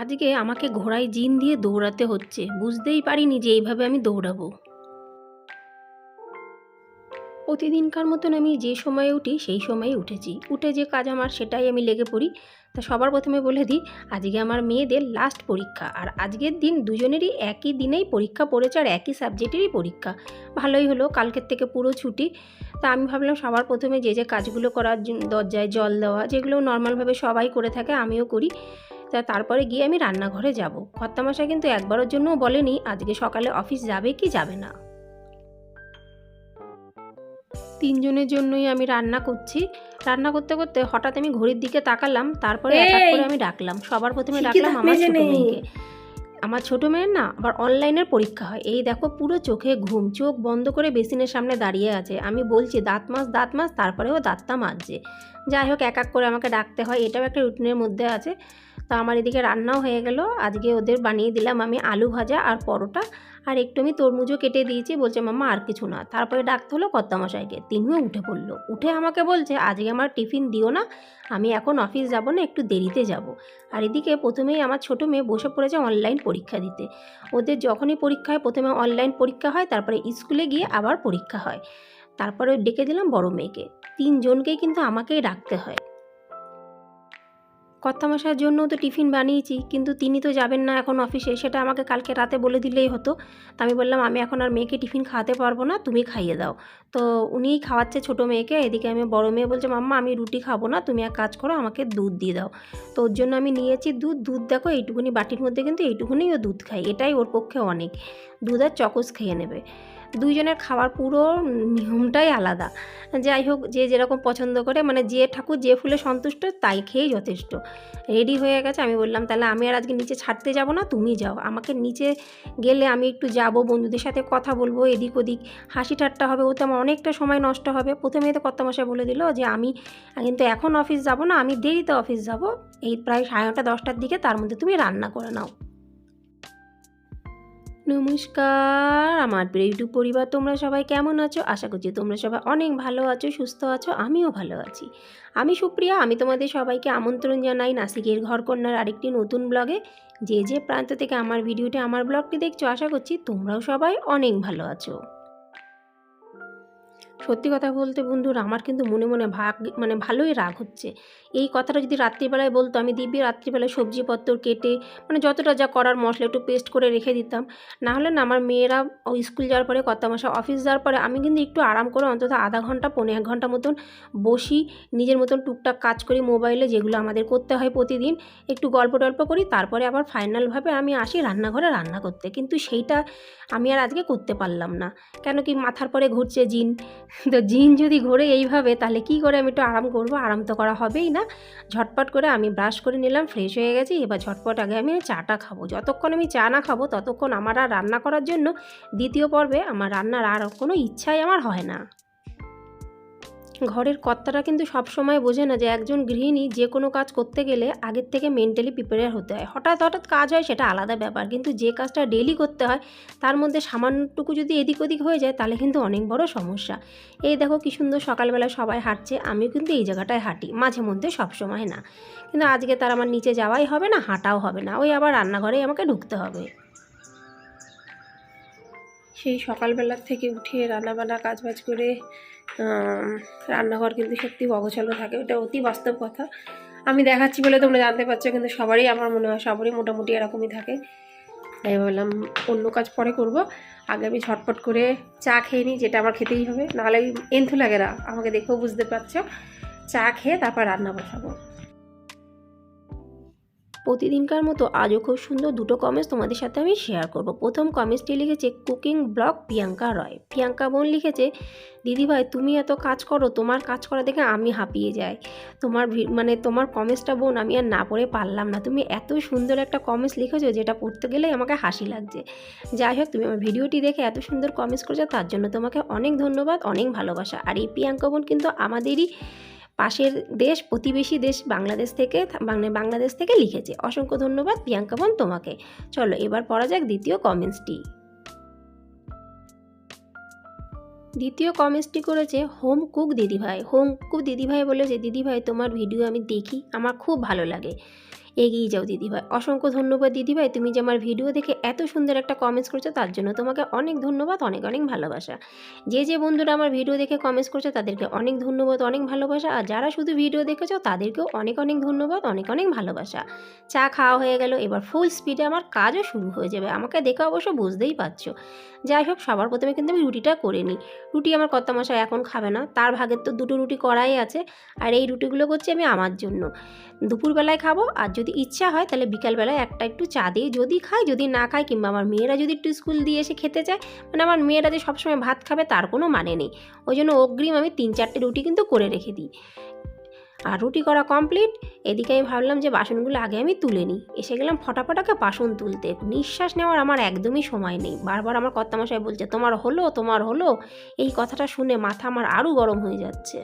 আজকে আমাকে ঘোড়ায় জিন দিয়ে দৌড়াতে হচ্ছে, বুঝতেই পারিনি যে এইভাবে আমি দৌড়াবো। প্রতিদিনকার মতন আমি যে সময়ে উঠি সেই সময়ে উঠেছি, উঠে যে কাজ আমার সেটাই আমি লেগে পড়ি। তা সবার প্রথমে বলে দিই, আজকে আমার মেয়েদের লাস্ট পরীক্ষা, আর আজকের দিন দুজনেরই একই দিনেই পরীক্ষা পড়েছে আর একই সাবজেক্টেরই পরীক্ষা। ভালোই হলো, কালকের থেকে পুরো ছুটি। তা আমি ভাবলাম সবার প্রথমে যে কাজগুলো করার জন্য, দরজায় জল দেওয়া, যেগুলো নর্মালভাবে সবাই করে থাকে আমিও করি। তা তারপরে গিয়ে আমি রান্নাঘরে যাব। কর্তামশাই কিন্তু একবারের জন্যও বলেনি আজকে সকালে অফিস যাবে কি যাবে না। তিনজনের জন্যই আমি রান্না করছি। রান্না করতে করতে হঠাৎ আমি ঘড়ির দিকে তাকালাম, তারপরে এক এক করে আমি ডাকলাম। সবার প্রথমে ডাকলাম আমার ছোট মেয়েকে। আমার ছোটো মেয়ের না আবার অনলাইনের পরীক্ষা হয়, এই দেখো পুরো চোখে ঘুম, চোখ বন্ধ করে বেসিনের সামনে দাঁড়িয়ে আছে। আমি বলছি দাঁত মাজ, তারপরেও দাঁতটা মাজছে। যাই হোক, এক এক করে আমাকে ডাকতে হয়, এটাও একটা রুটিনের মধ্যে আছে। তো আমার এদিকে রান্নাও হয়ে গেল। আজকে ওদের বানিয়ে দিলাম আমি আলু ভাজা আর পরোটা, আর একটু আমি তরমুজও কেটে দিয়েছি। বলছে মাম্মা আর কিছু না। তারপরে ডাকতে হলো কর্তামশাইকে, তিনিও উঠে পড়লো। উঠে আমাকে বলছে আজকে আমার টিফিন দিও না, আমি এখন অফিস যাব না, একটু দেরিতে যাব। আর এদিকে প্রথমেই আমার ছোটো মেয়ে বসে পড়েছে অনলাইন পরীক্ষা দিতে। ওদের যখনই পরীক্ষা হয় প্রথমে অনলাইন পরীক্ষা হয়, তারপরে স্কুলে গিয়ে আবার পরীক্ষা হয়। তারপরে ডেকে দিলাম বড় মেয়েকে। তিনজনকেই কিন্তু আমাকেই ডাকতে হয়। কর্তামশাইয়ের জন্যও তো টিফিন বানিয়েছি, কিন্তু তিনি তো যাবেন না এখন অফিসে, সেটা আমাকে কালকে রাতে বলে দিলেই হতো। তা আমি বললাম আমি এখন আর মেয়েকে টিফিন খাওয়াতে পারবো না, তুমি খাইয়ে দাও। তো উনিই খাওয়াচ্ছে ছোটো মেয়েকে। এদিকে আমি বড় মেয়ে বলছে মাম্মা আমি রুটি খাবো না, তুমি এক কাজ করো আমাকে দুধ দিয়ে দাও। তো ওর জন্য আমি নিয়েছি দুধ দেখো এইটুকুনি বাটির মধ্যে, কিন্তু এইটুকুনি ও দুধ খায়, এটাই ওর পক্ষে অনেক। দুধ আর চকোস খেয়ে নেবে। দুইজনের খাওয়ার পুরো নিয়মটাই আলাদা। যাই হোক, যে যেরকম পছন্দ করে, মানে যে ঠাকুর যে ফুলে সন্তুষ্ট তাই খেয়েই যথেষ্ট। রেডি হয়ে গেছে। আমি বললাম তাহলে আমি আর আজকে নিচে ছাড়তে যাব না, তুমি যাও। আমাকে নিচে গেলে আমি একটু যাব, বন্ধুদের সাথে কথা বলবো, এদিক ওদিক হাসি ঠাট্টা হবে, ওতে আমার অনেকটা সময় নষ্ট হবে। প্রথমেই তো কর্তামশাই বলে দিল যে আমি কিন্তু এখন অফিস যাব না, আমি দেরিতে অফিস যাব, এই প্রায় 9:30 10টার দিকে, তার মধ্যে তুমি রান্না করে নাও। নমস্কার আমার প্রিয় ইউটিউব পরিবার, তোমরা সবাই কেমন আছো? আশা করছি তোমরা সবাই অনেক ভালো আছো, সুস্থ আছো, আমিও ভালো আছি। আমি সুপ্রিয়া, আমি তোমাদের সবাইকে আমন্ত্রণ জানাই নাসিকের ঘরকন্যার আরেকটি নতুন ব্লগে। যে প্রান্ত থেকে আমার ভিডিওটি, আমার ব্লগটি দেখছো, আশা করছি তোমরাও সবাই অনেক ভালো আছো। সত্যি কথা বলতে বন্ধুরা, আমার কিন্তু মনে মনে ভালোই রাগ হচ্ছে। এই কথাটা যদি রাত্রিবেলায় বলতো, আমি দিব্যি রাত্রিবেলায় সবজিপত্র কেটে, যতটা যা করার মশলা একটু পেস্ট করে রেখে দিতাম। না হলে না, আমার মেয়েরা স্কুল যাওয়ার পরে, কর্তামশাই অফিস যাওয়ার পরে আমি কিন্তু একটু আরাম করে অন্তত আধা ঘন্টা 1.5 ঘন্টা মতন বসি, নিজের মতন টুকটাক কাজ করি মোবাইলে, যেগুলো আমাদের করতে হয় প্রতিদিন, একটু গল্প টল্প করি, তারপরে আবার ফাইনালভাবে আমি আসি রান্নাঘরে রান্না করতে। কিন্তু সেইটা আমি আর আজকে করতে পারলাম না। কেন কি, মাথার পরে ঘুরছে জিন। তো জিন যদি ঘোরে এইভাবে, তাহলে কি করে আমি একটু আরাম করব? আরাম তো করা হবেই না। ঝটপট করে আমি ব্রাশ করে নিলাম, ফ্রেশ হয়ে গেছি। এবার ঝটপট আগে আমি চাটা খাবো। যতক্ষণ আমি চা না খাবো ততক্ষণ আমার আর রান্না করার জন্য দ্বিতীয় পর্বে আমার রান্নার আর কোনো ইচ্ছাই আমার হয় না। ঘরের কর্তারা কিন্তু সব সময় বোঝে না যে একজন গৃহিণী যে কোনো কাজ করতে গেলে আগের থেকে মেন্টালি প্রিপেয়ার হতে হয়। হঠাৎ হঠাৎ কাজ হয় সেটা আলাদা ব্যাপার, কিন্তু যে কাজটা ডেইলি করতে হয় তার মধ্যে সামান্যটুকু যদি এদিক ওদিক হয়ে যায় তাহলে কিন্তু অনেক বড় সমস্যা। এই দেখো কি সুন্দর সকালবেলা সবাই হাঁটছে, আমিও কিন্তু এই জায়গাটায় হাঁটি মাঝে মধ্যে, সব সময় না। কিন্তু আজকে তার আমার নিচে যাওয়াই হবে না, হাঁটাও হবে না, ওই আবার রান্নাঘরেই আমাকে ঢুকতে হবে। সেই সকালবেলার থেকে উঠে রান্নাবান্না কাজবাজ করে রান্নাঘর কিন্তু সত্যি অগোছালো থাকে, ওটা অতি বাস্তব কথা। আমি দেখাচ্ছি বলে তোমরা জানতে পারছো, কিন্তু সবারই, আমার মনে হয় সবারই মোটামুটি এরকমই থাকে। তাই বললাম অন্য কাজ পরে করব, আগে আমি ঝটপট করে চা খেয়ে নিই, যেটা আমার খেতেই হবে, নাহলে এন্থু লাগে না, আমাকে দেখেও বুঝতে পারছো। চা খেয়ে তারপর রান্না বসাবো। প্রতিদিনকার মতো আজও খুব সুন্দর দুটো কমেন্টস তোমাদের সাথে আমি শেয়ার করব। প্রথম কমেন্টসটি লিখেছে কুকিং ব্লগ প্রিয়াঙ্কা রয়। প্রিয়াঙ্কা বোন লিখেছে, দিদিভাই তুমি এত কাজ করো, তোমার কাজ করা দেখে আমি হাঁপিয়ে যাই। তোমার কমেন্টসটা বোন আমি আর না পড়ে পারলাম না। তুমি এত সুন্দর একটা কমেন্টস লিখেছো, যেটা পড়তে গেলেই আমাকে হাসি লাগছে। যাই হোক, তুমি আমার ভিডিওটি দেখে এত সুন্দর কমেন্টস করেছো, তার জন্য তোমাকে অনেক ধন্যবাদ, অনেক ভালোবাসা। আর এই প্রিয়াঙ্কা বোন কিন্তু আমাদেরই পাশের দেশ, প্রতিবেশী দেশ বাংলাদেশ থেকে লিখেছে। অসংখ্য ধন্যবাদ প্রিয়াঙ্কা বোন তোমাকে। চলো এবার পড়া যাক দ্বিতীয় কমেন্টসটি। দ্বিতীয় কমেন্টসটি করেছে হোম কুক দিদিভাই। হোম কুক দিদিভাই বলেছে, দিদিভাই তোমার ভিডিও আমি দেখি, আমার খুব ভালো লাগে। এগিয়ে যাও দিদিভাই। অসংখ্য ধন্যবাদ দিদিভাই, তুমি যে আমার ভিডিও দেখে এত সুন্দর একটা কমেন্টস করছো তার জন্য তোমাকে অনেক ধন্যবাদ, অনেক অনেক ভালোবাসা। যে বন্ধুরা আমার ভিডিও দেখে কমেন্টস করছো তাদেরকে অনেক ধন্যবাদ, অনেক ভালোবাসা। আর যারা শুধু ভিডিও দেখেছো তাদেরকেও অনেক অনেক ধন্যবাদ, অনেক অনেক ভালোবাসা। চা খাওয়া হয়ে গেল, এবার ফুল স্পিডে আমার কাজও শুরু হয়ে যাবে। আমাকে দেখে অবশ্য বুঝতেই পারছো। যাই হোক, সবার প্রথমে কিন্তু আমি রুটিটা করে নিই। রুটি আমার কর্তামশাই এখন খাবে না, তার ভাগের তো 2টো রুটি করাই আছে। আর এই রুটিগুলো করছি আমি আমার জন্য, দুপুরবেলায় খাবো। আর যদি ইচ্ছা হয় তাহলে বিকালবেলায় একটু চা দিয়ে যদি খাই, যদি না খাই, কিংবা আমার মেয়েরা যদি একটু স্কুল দিয়ে এসে খেতে চায়, মানে আমার মেয়েরা যে সবসময় ভাত খাবে তার কোনো মানে নেই, ওই জন্য অগ্রিম আমি 3-4টে রুটি কিন্তু করে রেখে দিই। আর রুটি করা কমপ্লিট। এদিকে আমি ভাবলাম যে বাসনগুলো আগে আমি তুলে নিই। এসে গেলাম ফটাফটাকে বাসন তুলতে। নিঃশ্বাস নেওয়ার আমার একদমই সময় নেই। বারবার আমার কর্তামশাই বলছে তোমার হলো। এই কথাটা শুনে মাথা আমার আরও গরম হয়ে যাচ্ছে।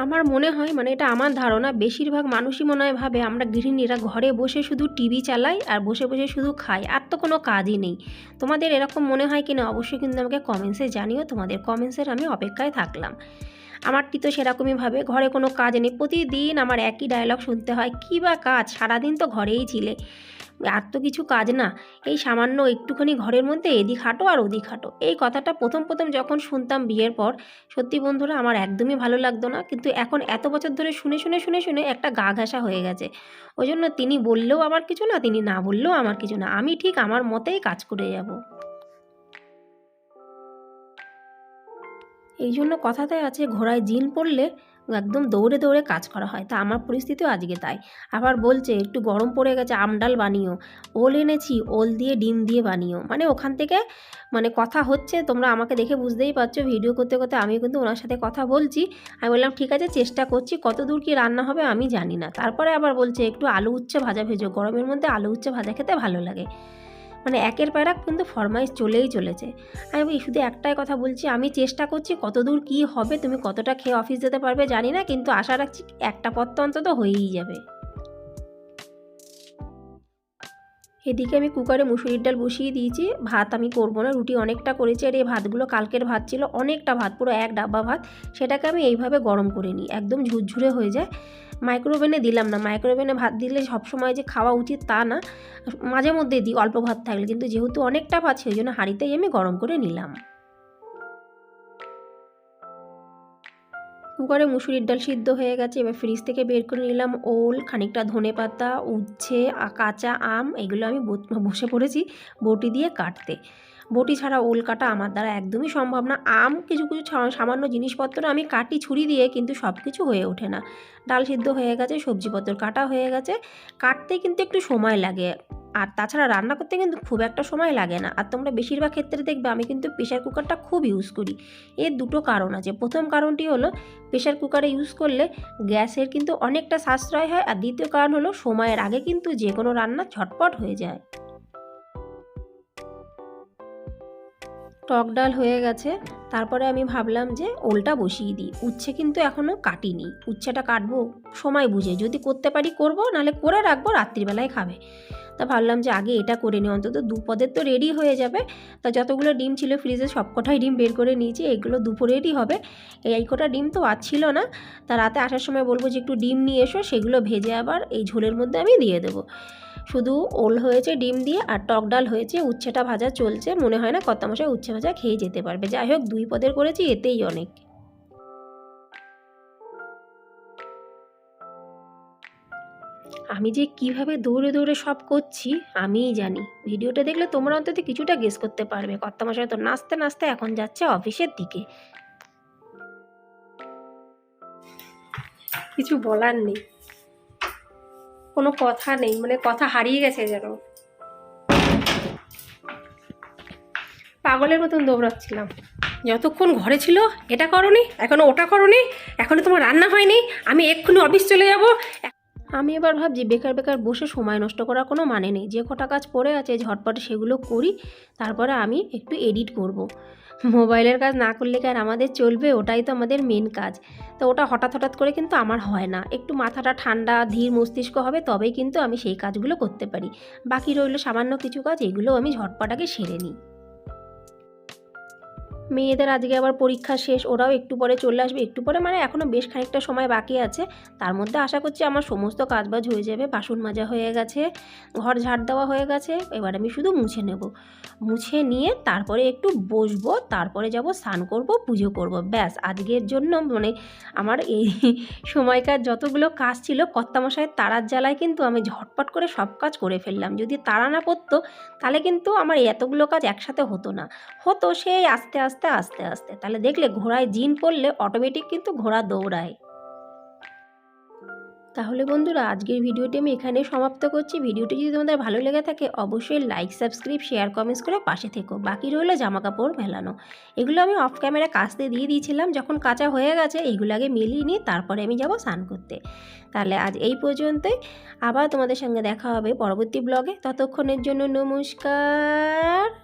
আমার মনে হয়, মানে এটা আমার ধারণা, বেশিরভাগ মানুষই মনে হয় ভাবে আমরা গৃহিণীরা ঘরে বসে শুধু টিভি চালাই আর বসে বসে শুধু খাই, আর তো কোনো কাজই নেই। তোমাদের এরকম মনে হয় কিনা অবশ্যই কিন্তু আমাকে কমেন্টসে জানিও। তোমাদের কমেন্টসের আমি অপেক্ষায় থাকলাম। আমারটি তো সেরকমই ভাবে, ঘরে কোনো কাজ নেই, প্রতিদিন আমার একই ডায়লগ শুনতে হয়, কী বা কাজ, সারাদিন তো ঘরেই ছিলে, আর তো কিছু কাজ না, এই সামান্য একটুখানি ঘরের মধ্যে এদিক হাঁটো আর ওদিক হাঁটো। এই কথাটা প্রথম যখন শুনতাম বিয়ের পর, সত্যি বন্ধুরা আমার একদমই ভালো লাগতো না, কিন্তু এখন এত বছর ধরে শুনে একটা গা ঘেঁষা হয়ে গেছে। ওই জন্য তিনি বললেও আমার কিছু না, তিনি না বললেও আমার কিছু না, আমি ঠিক আমার মতেই কাজ করে যাব। এই জন্য কথাতে আছে, ঘোড়ায় জিন পড়লে একদম দৌড়ে দৌড়ে কাজ করা হয়। তা আমার পরিস্থিতিও আজকে তাই। আবার বলছে একটু গরম পড়ে গেছে, আমডাল বানিও, ওল এনেছি, ওল দিয়ে ডিম দিয়ে বানিও। মানে ওখান থেকে মানে কথা হচ্ছে, তোমরা আমাকে দেখে বুঝতেই পারছো, ভিডিও করতে করতে আমিও কিন্তু ওনার সাথে কথা বলছি। আমি বললাম ঠিক আছে, চেষ্টা করছি, কত দূর কী রান্না হবে আমি জানি না। তারপরে আবার বলছে একটু আলু উচ্ছে ভাজা ভেজো, গরমের মধ্যে আলু উচ্ছে ভাজা খেতে ভালো লাগে। মানে একের পর এক কিন্তু ফরমাইশ চলেই চলেছে। আমি শুধু একটাই কথা বলছি, আমি চেষ্টা করছি, কতদূর কী হবে, তুমি কতটা খেয়ে অফিস যেতে পারবে জানি না, কিন্তু আশা রাখছি একটা পথ তো অন্তত হয়েই যাবে। এদিকে আমি কুকারে মুসুরির ডাল বসিয়ে দিয়েছি। ভাত আমি করবো না, রুটি অনেকটা করেছি, আর এই ভাতগুলো কালকের ভাত ছিল, অনেকটা ভাত, পুরো 1 ডাব্বা ভাত। সেটাকে আমি এইভাবে গরম করে নিই, একদম ঝুরঝুরে হয়ে যায়। মাইক্রোওভেনে দিলাম না, মাইক্রোওভেনে ভাত দিলে সবসময় যে খাওয়া উচিত তা না, মাঝে মধ্যে দিই অল্প ভাত থাকলে, কিন্তু যেহেতু অনেকটা ভাত সেই জন্য হাঁড়িতেই আমি গরম করে নিলাম। কুকারে মুসুরির ডাল সিদ্ধ হয়ে গেছে, এবার ফ্রিজ থেকে বের করে নিলাম ওল, খানিকটা ধনেপাতা, উচ্ছে, কাঁচা আম, এগুলো আমি বসে পড়েছি বটি দিয়ে কাটতে। বটি ছাড়া ওল কাটা আমার দ্বারা একদমই সম্ভব না। আম কিছু কিছু সামান্য জিনিসপত্র আমি কাটি ছুরি দিয়ে, কিন্তু সব কিছু হয়ে ওঠে না। ডাল সিদ্ধ হয়ে গেছে, সবজিপত্র কাটা হয়ে গেছে, কাটতে কিন্তু একটু সময় লাগে, আর তাছাড়া রান্না করতে কিন্তু খুব একটা সময় লাগে না। আর তোমরা বেশিরভাগ ক্ষেত্রে দেখবে আমি কিন্তু প্রেশার কুকারটা খুব ইউজ করি। এর 2টো কারণ আছে। প্রথম কারণটি হলো, প্রেশার কুকারে ইউজ করলে গ্যাসের কিন্তু অনেকটা সাশ্রয় হয়, আর দ্বিতীয় কারণ হলো সময়ের আগে কিন্তু যে কোনো রান্না ঝটপট হয়ে যায়। টক ডাল হয়ে গেছে, তারপরে আমি ভাবলাম যে ওলটা বসিয়ে দিই। উচ্ছে কিন্তু এখনও কাটিনি, উচ্ছেটা কাটবো সময় বুঝে, যদি করতে পারি করব, নাহলে করে রাখবো, রাত্রিবেলায় খাবে। তা ভাবলাম যে আগে এটা করে নিই, অন্তত 2 পদের তো রেডি হয়ে যাবে। তা যতগুলো ডিম ছিল ফ্রিজে সব কটাই ডিম বের করে নিয়েছি, এগুলো দুপুরেরই হবে। এই কটা ডিম তো আর ছিল না, তা রাতে আসার সময় বলবো যে একটু ডিম নিয়ে এসো, সেগুলো ভেজে আবার এই ঝোলের মধ্যে আমি দিয়ে দেবো। শুধু ওল হয়েছে ডিম দিয়ে, আর টক ডাল হয়েছে, উচ্ছেটা ভাজা চলছে। মনে হয় না কর্তামশাই উচ্ছে ভাজা খেয়ে যেতে পারবে। যাই হোক, 2 পদের করেছি, এতেই অনেক। আমি যে কিভাবে দৌড়ে দৌড়ে সব করছি আমিই জানি। ভিডিওটা দেখলে তোমরা অন্তত কিছুটা গেস করতে পারবে। কর্তামশাই তো নাচতে নাচতে এখন যাচ্ছে অফিসের দিকে। কিছু বলার নেই, কোনো কথা নেই, মানে কথা হারিয়ে গেছে যেন। পাগলের মতন দৌড়াচ্ছিলাম। যতক্ষণ ঘরে ছিল এটা করনি, এখনো ওটা করনি, এখনো তোমার রান্না হয়নি, আমি এক্ষুনি অফিস চলে যাব। আমি এবার ভাবছি বেকার বেকার বসে সময় নষ্ট করার কোনো মানে নেই। যে কটা কাজ পড়ে আছে ঝটপট সেগুলো করি, তারপরে আমি একটু এডিট করব। মোবাইলের কাজ না করলে কি আর আমাদের চলবে? ওটাই তো আমাদের মেন কাজ। তো ওটা হঠাৎ হঠাৎ করে কিন্তু আমার হয় না, একটু মাথাটা ঠান্ডা ধীর মস্তিষ্ক হবে, তবেই কিন্তু আমি সেই কাজগুলো করতে পারি। বাকি রইল সামান্য কিছু কাজ, এগুলো আমি ঝটপট আগে সেরে নিই। মেয়েদের আজকে আবার পরীক্ষা শেষ, ওরাও একটু পরে চলে আসবে, একটু পরে মানে এখনও বেশ খানিকটা সময় বাকি আছে। তার মধ্যে আশা করছি আমার সমস্ত কাজবাজ হয়ে যাবে। বাসন মাজা হয়ে গেছে, ঘর ঝাড় দেওয়া হয়ে গেছে, এবার আমি শুধু মুছে নেব। মুছে নিয়ে তারপরে একটু বসবো, তারপরে যাব স্নান করব, পুজো করব, ব্যাস আজকের জন্য মানে আমার এই সময়কার যতগুলো কাজ ছিল কর্তামশাইয়ের তাড়ার জ্বালায় কিন্তু আমি ঝটপট করে সব কাজ করে ফেললাম। যদি তাড়া না পড়তো তাহলে কিন্তু আমার এতগুলো কাজ একসাথে হতো না, হতো সেই আস্তে আস্তে আস্তে আস্তে। তাহলে দেখলে ঘোড়ায় জিন পড়লে অটোমেটিক কিন্তু ঘোড়া দৌড়ায়। তাহলে বন্ধুরা আজকের ভিডিওটি আমি এখানে সমাপ্ত করছি। ভিডিওটি যদি তোমাদের ভালো লেগে থাকে অবশ্যই লাইক, সাবস্ক্রাইব, শেয়ার, কমেন্টস করে পাশে থেকো। বাকি রইলো জামা কাপড় মেলানো, এগুলো আমি অফ ক্যামেরা কাচতে দিয়ে দিয়েছিলাম। যখন কাচা হয়ে গেছে এইগুলো আগে মিলিয়ে নিই, তারপরে আমি যাব স্নান করতে। তাহলে আজ এই পর্যন্তই, আবার তোমাদের সঙ্গে দেখা হবে পরবর্তী ব্লগে। ততক্ষণের জন্য নমস্কার।